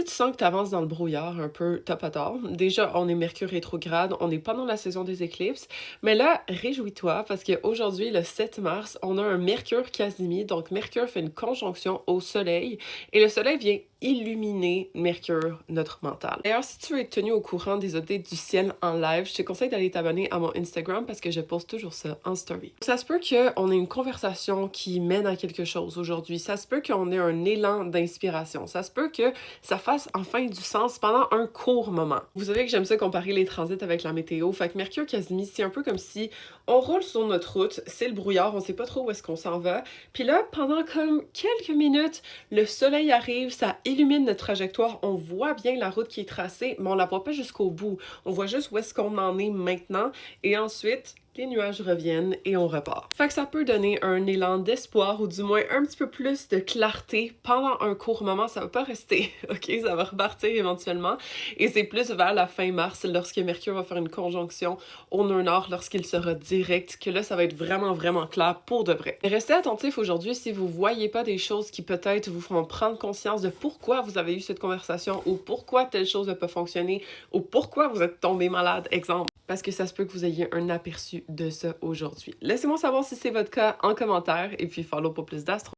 Si tu sens que tu avances dans le brouillard un peu, t'as pas tort. Déjà, on est Mercure rétrograde, on est pendant la saison des éclipses, mais là, réjouis-toi parce qu'aujourd'hui, le 7 mars, on a un Mercure Casimir, donc Mercure fait une conjonction au Soleil, et le Soleil vient illuminer Mercure, notre mental. D'ailleurs, si tu veux être tenu au courant des updates du ciel en live, je te conseille d'aller t'abonner à mon Instagram parce que je poste toujours ça en story. Ça se peut qu'on ait une conversation qui mène à quelque chose aujourd'hui. Ça se peut qu'on ait un élan d'inspiration. Ça se peut que ça fasse enfin du sens pendant un court moment. Vous savez que j'aime ça comparer les transits avec la météo. Fait que Mercure Casimir, c'est un peu comme si on roule sur notre route, c'est le brouillard, on sait pas trop où est-ce qu'on s'en va. Puis là, pendant comme quelques minutes, le soleil arrive, ça illumine notre trajectoire, on voit bien la route qui est tracée, mais on la voit pas jusqu'au bout. On voit juste où est-ce qu'on en est maintenant. Et ensuite, les nuages reviennent et on repart. Fait que ça peut donner un élan d'espoir ou du moins un petit peu plus de clarté pendant un court moment. Ça va pas rester, ok? Ça va repartir éventuellement. Et c'est plus vers la fin mars, lorsque Mercure va faire une conjonction au nœud nord, lorsqu'il sera direct, que là, ça va être vraiment, vraiment clair pour de vrai. Restez attentifs aujourd'hui si vous voyez pas des choses qui peut-être vous feront prendre conscience de pourquoi vous avez eu cette conversation ou pourquoi telle chose n'a pas fonctionné ou pourquoi vous êtes tombé malade, exemple. Parce que ça se peut que vous ayez un aperçu de ça aujourd'hui. Laissez-moi savoir si c'est votre cas en commentaire et puis follow pour plus d'astro.